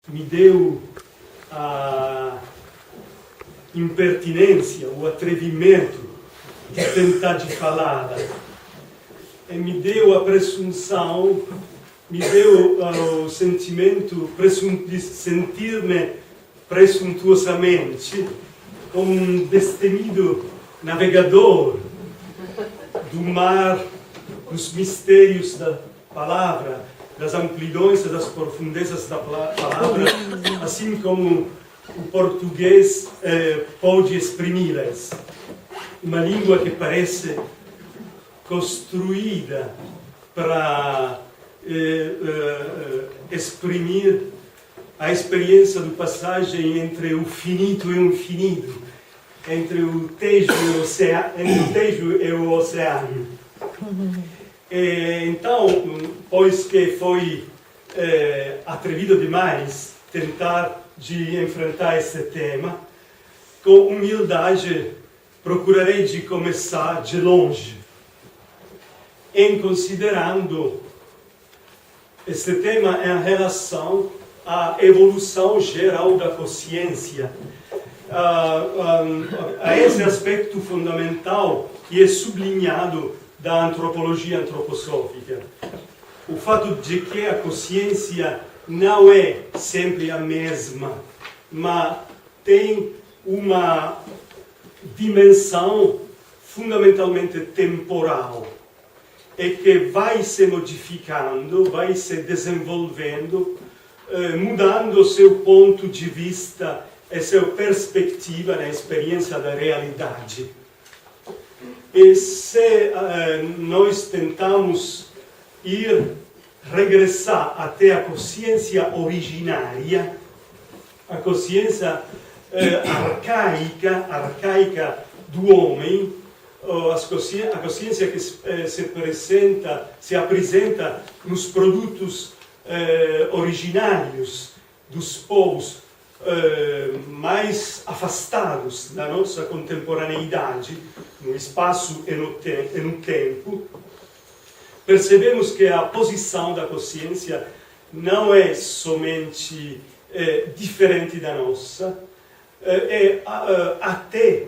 me deu a impertinência, o atrevimento de tentar de falar, e me deu a presunção, me deu o sentimento de sentir-me presuntuosamente como um destemido navegador do mar, dos mistérios da palavra, das amplidões e das profundezas da palavra, assim como o português pode exprimi-las. Uma língua que parece construída para exprimir a experiência de passagem entre o finito e o infinito, entre o Tejo e o oceano. Então, pois que foi atrevido demais tentar de enfrentar esse tema, com humildade procurarei de começar de longe, em considerando esse tema em relação à evolução geral da consciência, a esse aspecto fundamental que é sublinhado da antropologia antroposófica. O fato de que a consciência não é sempre a mesma, mas tem uma dimensão fundamentalmente temporal e que vai se modificando, vai se desenvolvendo, mudando o seu ponto de vista e sua perspectiva na experiência da realidade. E se nós tentamos regressar até a consciência originária, a consciência arcaica do homem, a consciência que se apresenta nos produtos originários dos povos mais afastados da nossa contemporaneidade, no espaço e no tempo, percebemos que a posição da consciência não é somente diferente da nossa, é até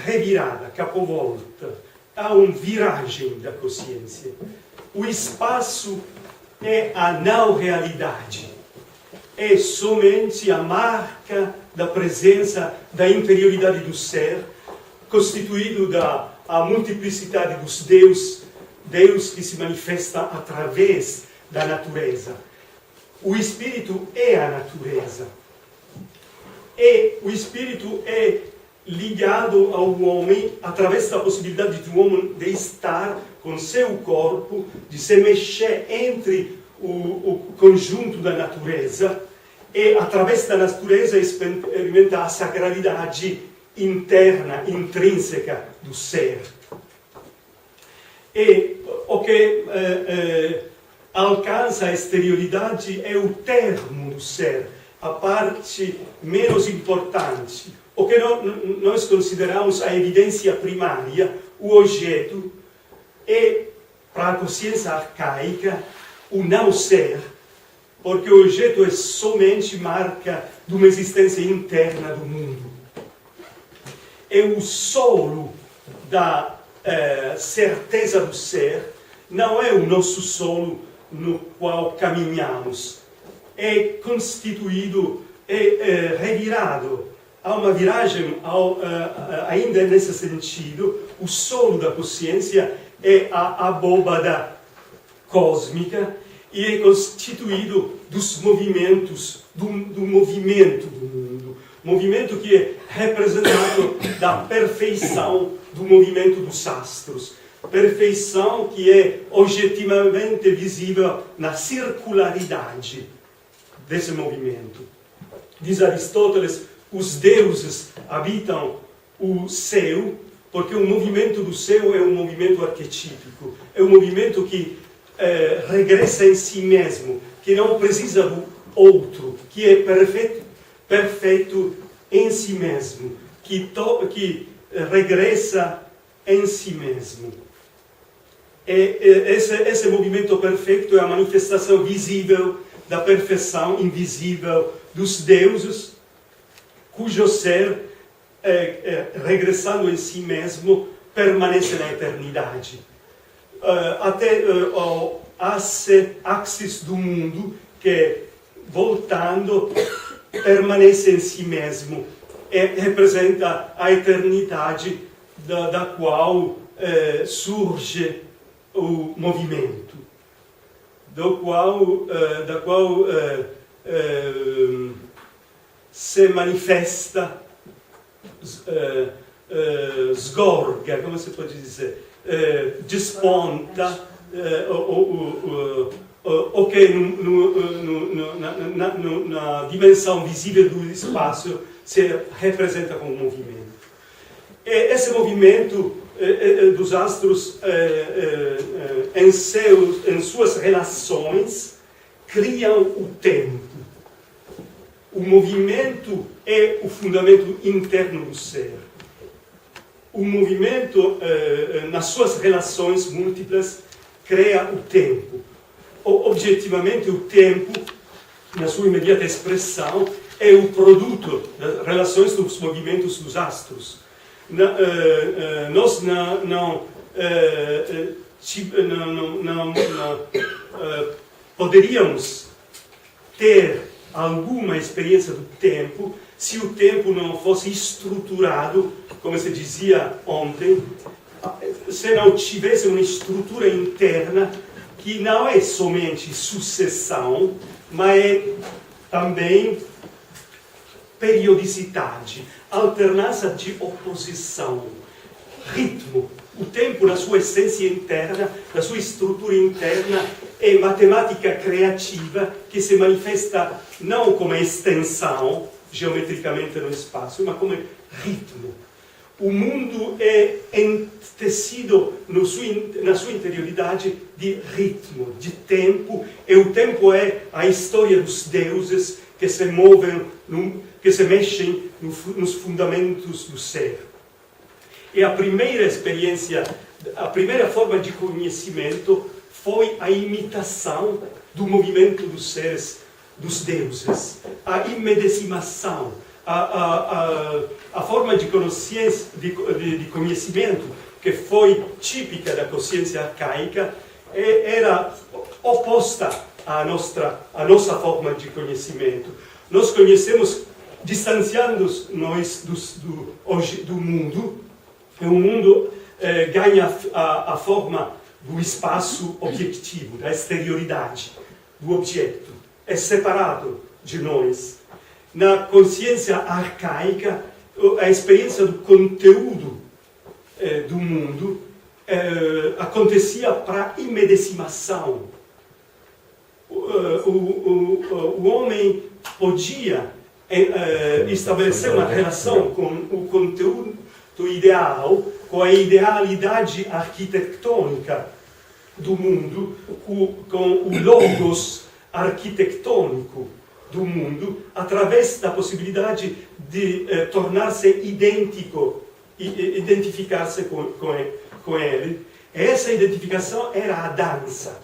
revirada, capovolta. Há uma viragem da consciência. O espaço é a não realidade. É somente a marca da presença da interioridade do ser, constituído da multiplicidade dos Deus que se manifesta através da natureza. O espírito é a natureza. E o espírito é ligado ao homem através da possibilidade do homem de estar com seu corpo, de se mexer entre o conjunto da natureza e, através da natureza, experimentar a sacralidade interna, intrínseca do ser. E o que alcança a exterioridade é o termo do ser, a parte menos importante. O que nós consideramos a evidência primária, o objeto, é, para a consciência arcaica, o não ser, porque o objeto é somente marca de uma existência interna do mundo. É o solo da certeza do ser, não é o nosso solo no qual caminhamos. É constituído, é revirado. Há uma viragem, ainda nesse sentido, o solo da consciência é a abóbada cósmica e é constituído dos movimentos, do movimento do mundo. Movimento que é representado da perfeição do movimento dos astros. Perfeição que é objetivamente visível na circularidade desse movimento. Diz Aristóteles, os deuses habitam o céu, porque o movimento do céu é um movimento arquetípico, é um movimento que regressa em si mesmo, que não precisa do outro, que é perfeito em si mesmo, que regressa em si mesmo. Esse movimento perfeito é a manifestação visível da perfeição invisível dos deuses, cujo ser, regressando em si mesmo, permanece na eternidade. Até o axis do mundo, que, voltando, permanece em si mesmo, representa a eternidade da qual surge o movimento, da qual se manifesta, sgorga, como se pode dizer, desponta, o que na dimensão visível do espaço se representa como movimento. E esse movimento dos astros em suas relações criam o tempo. O movimento é o fundamento interno do ser. O movimento, nas suas relações múltiplas, cria o tempo. Objetivamente, o tempo, na sua imediata expressão, é o produto das relações dos movimentos dos astros. Nós não poderíamos ter alguma experiência do tempo se o tempo não fosse estruturado, como se dizia ontem, se não tivesse uma estrutura interna que não é somente sucessão, mas é também periodicidade, alternância de oposição, ritmo. O tempo, na sua essência interna, na sua estrutura interna, é matemática criativa que se manifesta não como extensão, geometricamente no espaço, mas como ritmo. O mundo é entecido na sua interioridade de ritmo, de tempo, e o tempo é a história dos deuses que se movem, que se mexem nos fundamentos do ser. E a primeira experiência, a primeira forma de conhecimento foi a imitação do movimento dos seres, dos deuses, a imedecimação, a forma de conhecimento que foi típica da consciência arcaica era oposta à nossa forma de conhecimento. Nós conhecemos distanciando-nos do mundo, e o mundo ganha a forma do espaço objetivo, da exterioridade, do objeto. É separado de nós. Na consciência arcaica, a experiência do conteúdo do mundo acontecia para imedecimação. O homem podia estabelecer uma relação com o conteúdo ideal, com a idealidade arquitetônica do mundo, com o logos arquitetônico do mundo, através da possibilidade de tornar-se identificar-se com ele. Essa identificação era a dança.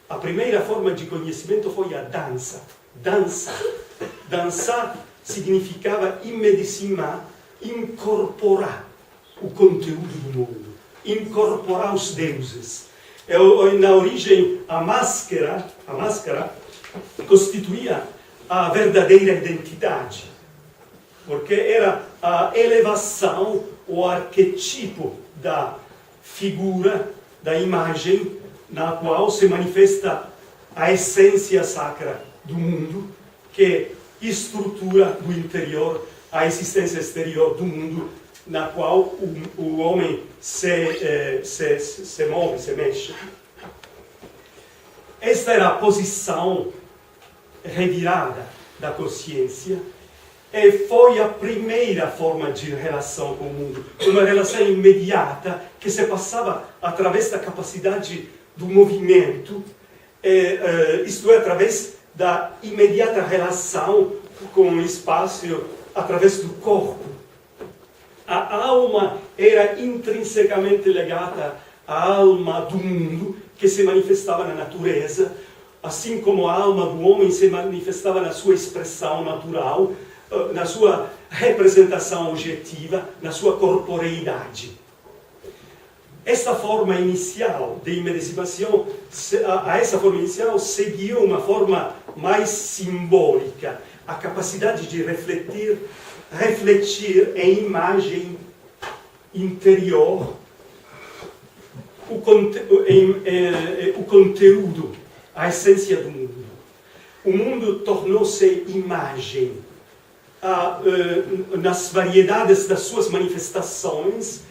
A primeira forma de conhecimento foi a dança. Dançar significava imedicimar, incorporar o conteúdo do mundo, incorporar os deuses. Na origem, a máscara constituía a verdadeira identidade, porque era a elevação, o arquetipo da figura, da imagem, na qual se manifesta a essência sacra do mundo, que estrutura do interior a existência exterior do mundo, na qual o homem se move, se mexe. Esta era a posição revirada da consciência, e foi a primeira forma de relação com o mundo, uma relação imediata que se passava através da capacidade do movimento, isto é, através da imediata relação com o espaço, através do corpo. A alma era intrinsecamente ligada à alma do mundo, que se manifestava na natureza, assim como a alma do homem se manifestava na sua expressão natural, na sua representação objetiva, na sua corporeidade. Esta forma inicial de imedicimação, a essa forma inicial seguiu uma forma mais simbólica, a capacidade de refletir em imagem interior o conteúdo, a essência do mundo. O mundo tornou-se imagem nas variedades das suas manifestações,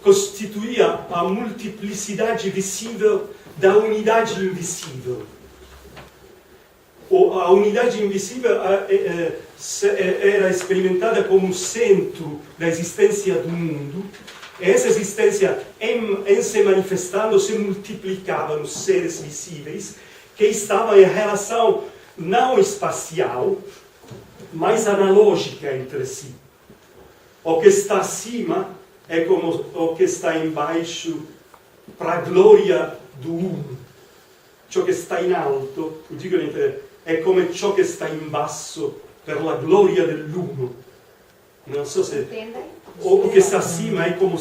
constituía a multiplicidade visível da unidade invisível. A unidade invisível era experimentada como centro da existência do mundo, e essa existência, em se manifestando, se multiplicava nos seres visíveis, que estavam em relação não espacial, mas analógica entre si. O que está acima é como o que está embaixo para a glória do uno. Ciò che sta in alto, è come ciò che sta in basso per la gloria dell'uno. Non so se... O che sta acima è come...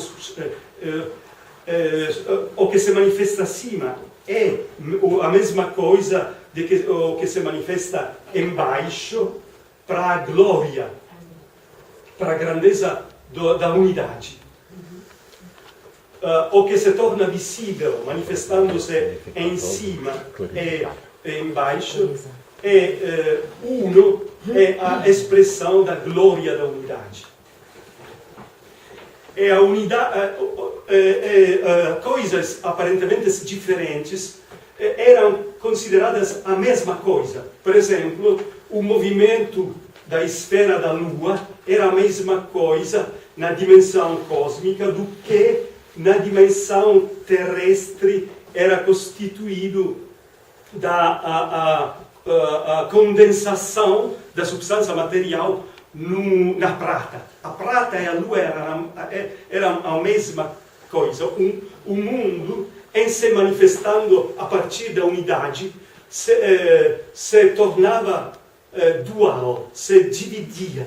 o che si manifesta acima è a mesma coisa o che si manifesta embaixo para a glória, para a grandeza da unidade. O que se torna visível, manifestando-se em cima e embaixo, uno é a expressão da glória da unidade. Coisas aparentemente diferentes eram consideradas a mesma coisa. Por exemplo, o movimento da esfera da Lua era a mesma coisa na dimensão cósmica do que na dimensão terrestre era constituído da condensação da substância material na prata. A prata e a Lua eram a mesma coisa. O mundo, em se manifestando a partir da unidade, se tornava dual, se dividia.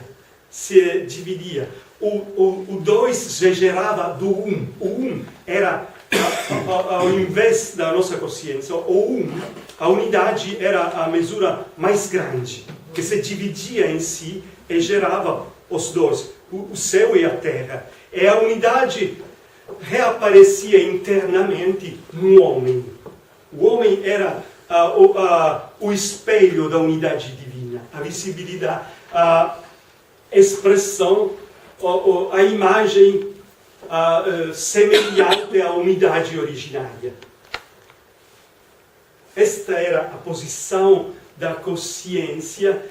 O dois se gerava do um. O um era, ao invés da nossa consciência, a unidade era a mesura mais grande, que se dividia em si e gerava os dois, o céu e a terra. E a unidade reaparecia internamente no homem. O homem era o espelho da unidade divina, a visibilidade, a expressão, a imagem semelhante à unidade originária. Esta era a posição da consciência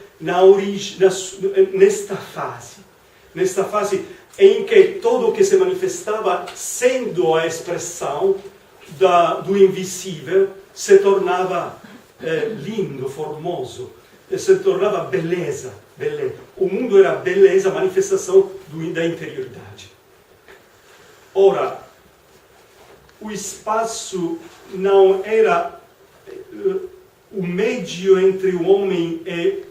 nesta fase em que tudo o que se manifestava sendo a expressão do invisível se tornava lindo, formoso, se tornava beleza. O mundo era beleza, manifestação da interioridade. Ora, o espaço não era o meio entre o homem e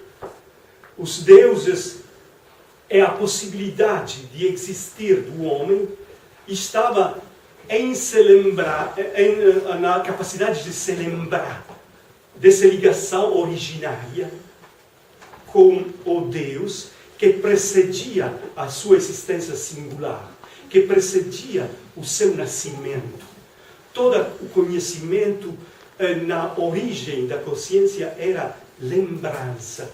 os deuses, e a possibilidade de existir do homem estava em se lembrar, na capacidade de se lembrar dessa ligação originária com o Deus que precedia a sua existência singular, que precedia o seu nascimento. Todo o conhecimento na origem da consciência era lembrança.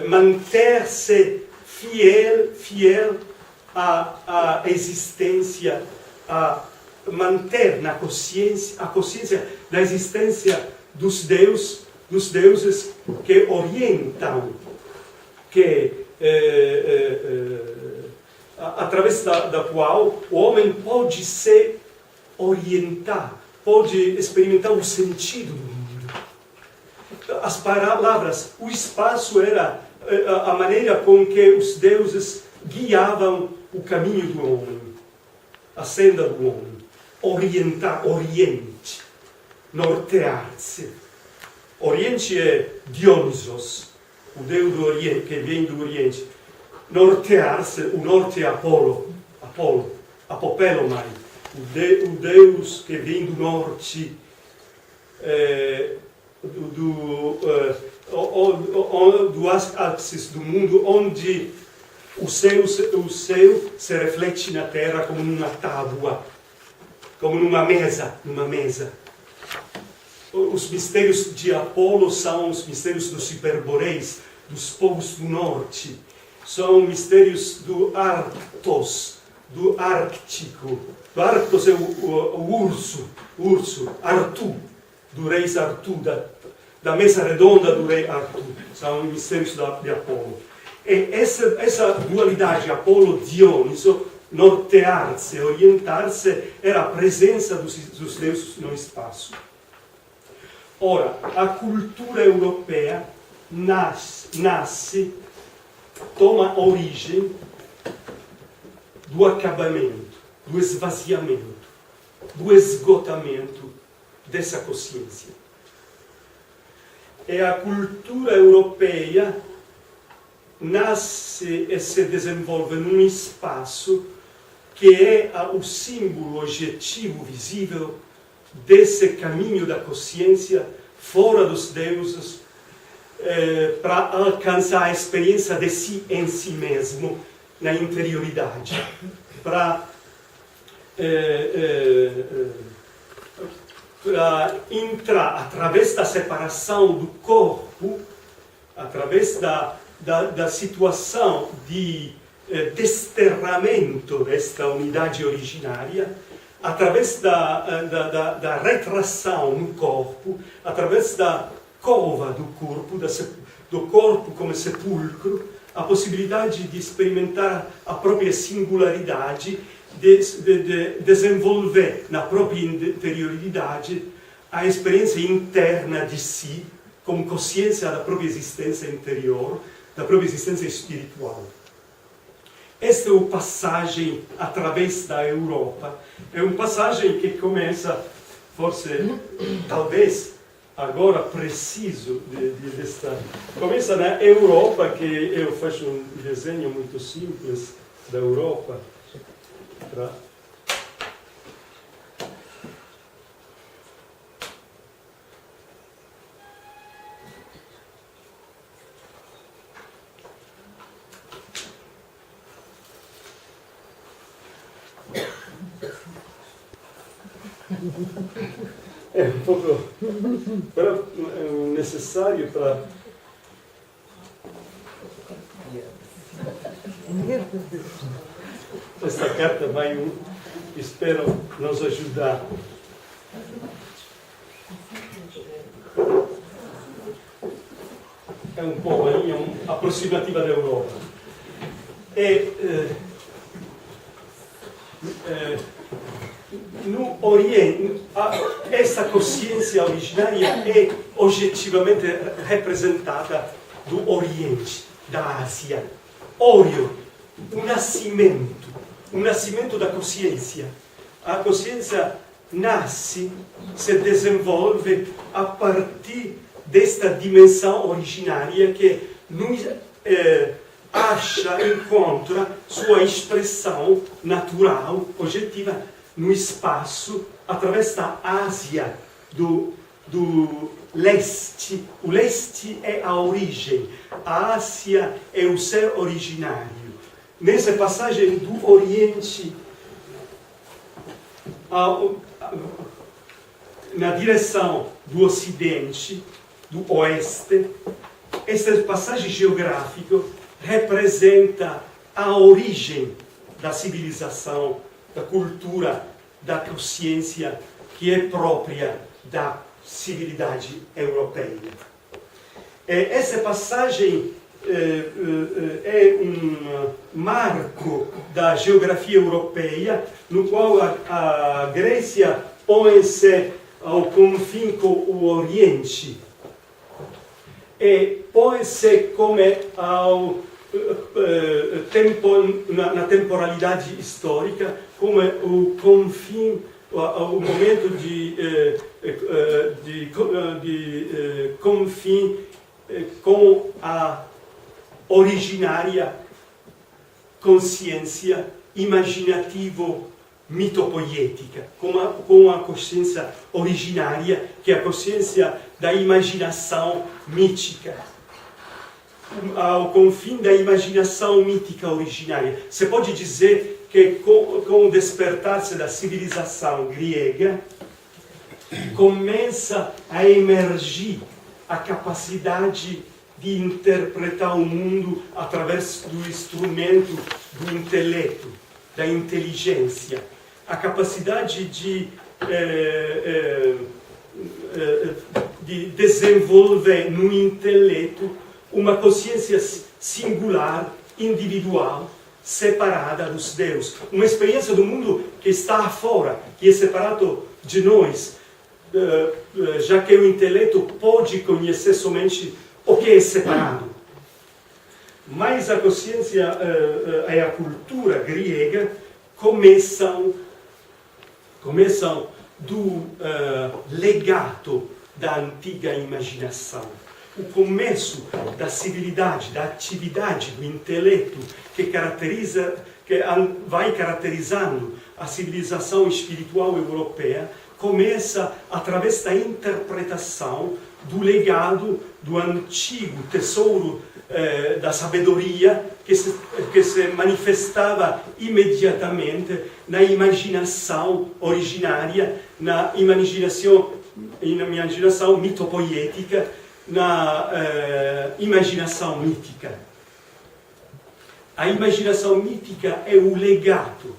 Manter-se fiel à existência, a manter na consciência a consciência da existência dos deuses que orientam, que através da qual o homem pode se orientar, pode experimentar o sentido do mundo. As palavras, o espaço era a maneira com que os deuses guiavam o caminho do homem. a senda do homem, oriente, nortear-se. Oriente é Dionisos, o deus do Oriente, que vem do Oriente. Nortear-se, o norte é Apolo, Apopelomai, o deus que vem do norte, do axis do mundo, onde o céu se reflete na terra como numa tábua, como numa mesa. Os mistérios de Apolo são os mistérios dos hiperboreis, dos povos do norte. São mistérios do Arctos, do Ártico. O Arctos é o urso, Artu, do rei Artu, da mesa redonda do rei Artu. São mistérios de Apolo. E essa dualidade Apolo-Dioniso, nortear-se, orientar-se, era a presença dos deuses no espaço. Ora, a cultura europeia nasce, toma origem do acabamento, do esvaziamento, do esgotamento dessa consciência. E a cultura europeia nasce e se desenvolve num espaço que é o símbolo objetivo, visível, desse caminho da consciência fora dos deuses, para alcançar a experiência de si em si mesmo, na interioridade, para entrar através da separação do corpo, através da situação de desterramento desta unidade originária, através da retração no corpo, através da cova do corpo como sepulcro, a possibilidade de experimentar a própria singularidade, de desenvolver na própria interioridade a experiência interna de si, como consciência da própria existência interior, da própria existência espiritual. Esta é a passagem através da Europa. É uma passagem que começa, forse, talvez, agora preciso desta... Começa na Europa, que eu faço um desenho muito simples da Europa. É um pouco necessário para... Esta carta vai, espero, nos ajudar. É um poema aproximativa da Europa. No Oriente, essa consciência originária é objetivamente representada do Oriente, da Ásia. Ório, o nascimento da consciência. A consciência nasce, se desenvolve a partir desta dimensão originária que nos encontra sua expressão natural, objetiva, no espaço, através da Ásia, do leste. O leste é a origem, a Ásia é o ser originário. Nessa passagem do Oriente, na direção do Ocidente, do Oeste, esta passagem geográfica representa a origem da civilização, da cultura, da consciência que é própria da civilidade europeia. Essa passagem é um marco da geografia europeia, no qual a Grécia põe-se ao confim com o Oriente. E põe-se como na temporalidade histórica, como o confim, o momento de confim com a originária consciência imaginativo-mitopoietica, com a consciência originária, que é a consciência da imaginação mítica, ao confim da imaginação mítica originária. Você pode dizer que com o despertar-se da civilização grega, começa a emergir a capacidade de interpretar o mundo através do instrumento do intelecto, da inteligência, a capacidade de desenvolver no intelecto uma consciência singular, individual, separada dos deuses. Uma experiência do mundo que está fora, que é separado de nós, já que o intelecto pode conhecer somente o que é separado. Mas a consciência e a cultura grega começam do legado da antiga imaginação. O começo da civilidade, da atividade do intelecto que vai caracterizando a civilização espiritual europeia, começa através da interpretação do legado do antigo tesouro da sabedoria que se manifestava imediatamente na imaginação originária, na imaginação mitopoética, na imaginação mítica. A imaginação mítica é o legado,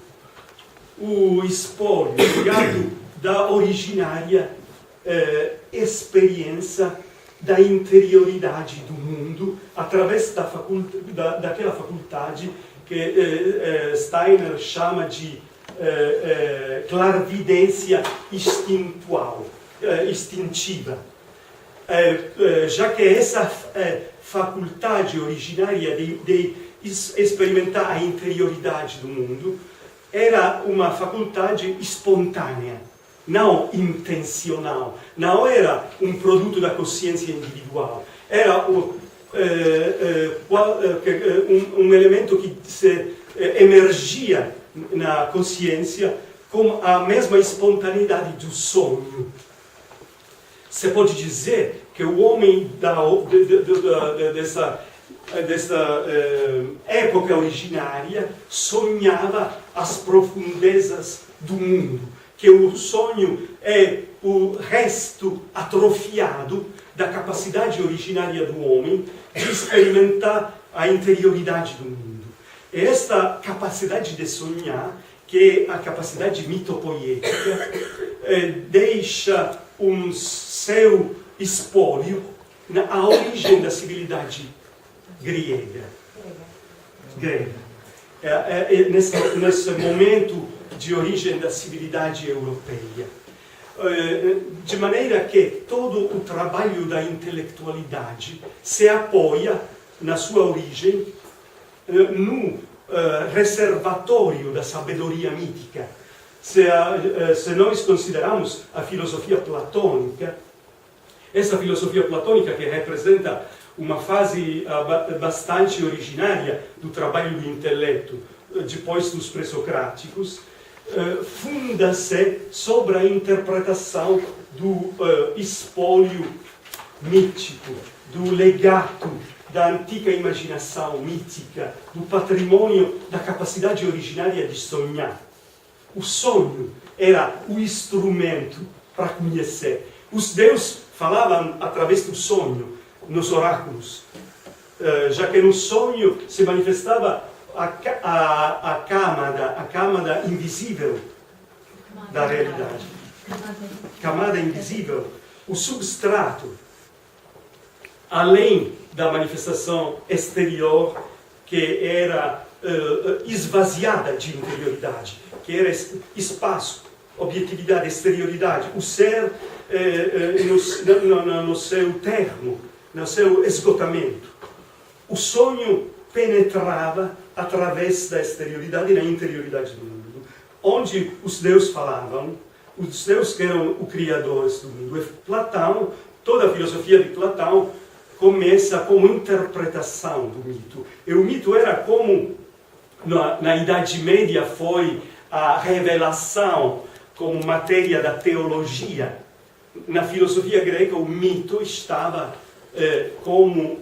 o espólio, o legado da originária experiência da interioridade do mundo através daquela faculdade que Steiner chama de clarividência instintiva. Já que essa faculdade originária de experimentar a interioridade do mundo era uma faculdade espontânea, não intencional, não era um produto da consciência individual, era um elemento que emergia na consciência com a mesma espontaneidade do sonho. Você pode dizer que o homem dessa época originária sonhava as profundezas do mundo, que o sonho é o resto atrofiado da capacidade originária do homem de experimentar a interioridade do mundo. E esta capacidade de sonhar, que é a capacidade mitopoética, deixa um seu espólio na origem da civilidade grega. Nesse momento de origem da civilidade europeia. De maneira que todo o trabalho da intelectualidade se apoia, na sua origem, no reservatório da sabedoria mítica. Se nós consideramos a filosofia platônica, essa filosofia platônica que representa uma fase bastante originária do trabalho do intelecto, depois dos pré-socráticos, funda-se sobre a interpretação do espólio mítico, do legado da antiga imaginação mítica, do patrimônio da capacidade originária de sonhar. O sonho era o instrumento para conhecer. Os deuses falavam através do sonho, nos oráculos, já que no sonho se manifestava a camada invisível da realidade. Camada invisível, o substrato, além da manifestação exterior, que era esvaziada de interioridade, que era espaço, objetividade, exterioridade, o ser no seu termo, no seu esgotamento. O sonho penetrava através da exterioridade na interioridade do mundo, onde os deuses falavam, os deuses que eram os criadores do mundo. E Platão, toda a filosofia de Platão começa como interpretação do mito. E o mito era como, na Idade Média, foi a revelação como matéria da teologia. Na filosofia grega, o mito estava como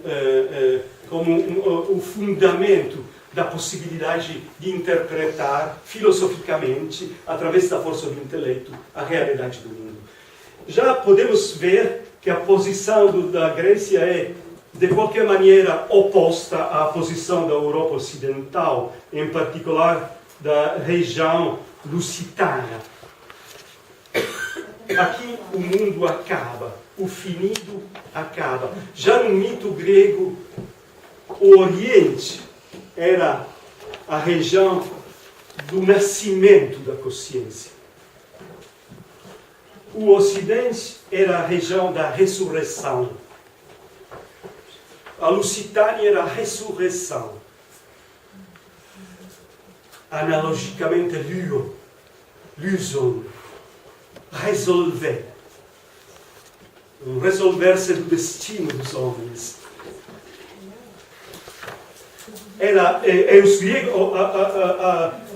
o fundamento da possibilidade de interpretar filosoficamente, através da força do intelecto, a realidade do mundo. Já podemos ver que a posição da Grécia é, de qualquer maneira, oposta à posição da Europa Ocidental, em particular da região lusitana. Aqui o mundo acaba, o finido acaba. Já no mito grego, o Oriente era a região do nascimento da consciência. O Ocidente era a região da ressurreição. A Lusitânia era a ressurreição. Analogicamente, Luson, resolver. Resolver-se do destino dos homens. Os gregos,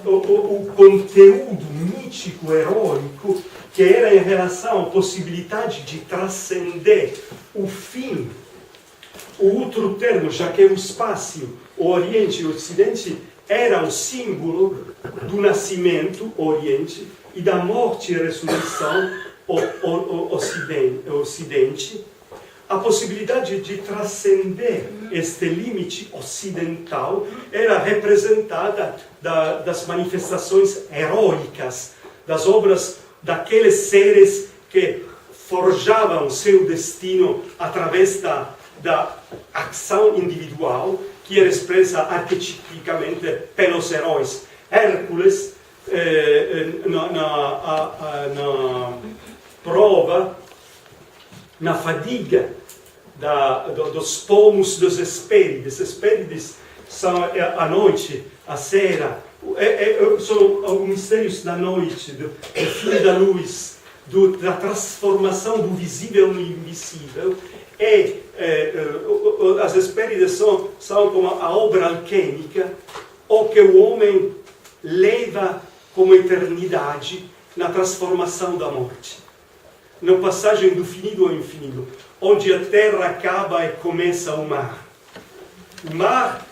o conteúdo mítico, heróico, que era em relação à possibilidade de transcender o fim, o outro termo, já que o espaço, o Oriente e o Ocidente, era o símbolo do nascimento, o Oriente, e da morte e ressurreição, o Ocidente. A possibilidade de transcender este limite ocidental era representada das manifestações heróicas, das obras daqueles seres que forjavam seu destino através da ação individual, que era expressa arquetipicamente pelos heróis. Hércules, na prova, na fadiga dos pomos dos Hespérides. Hespérides são a noite, a cera, são os mistérios da noite, do fim da luz, da transformação do visível no invisível. E as Hespérides são como a obra alquímica, o que o homem leva como eternidade na transformação da morte, na passagem do finito ao infinito, onde a terra acaba e começa o mar. O mar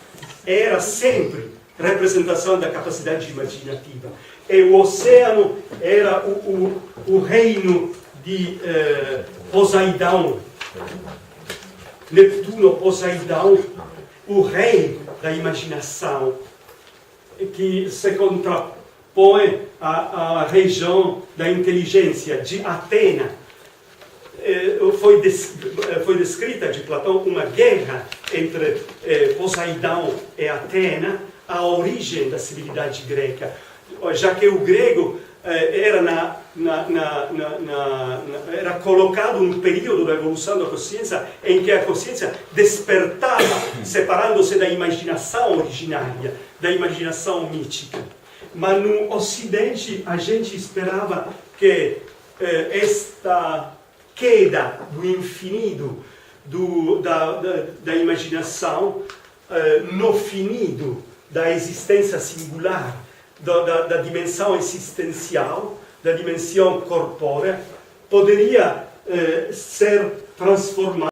era sempre representação da capacidade imaginativa. E o oceano era o reino de Poseidon. Neptuno, Poseidon, o rei da imaginação, que se contrapõe à região da inteligência, de Atena. Foi descrita de Platão uma guerra entre Poseidon e Atena, a origem da civilidade grega, já que o grego era colocado num período da evolução da consciência em que a consciência despertava, separando-se da imaginação originária, da imaginação mítica. Mas no Ocidente a gente esperava que esta queda do infinito, da imaginação, no finito da existência singular, da dimensão existencial, da dimensão corpórea, poderia ser transformada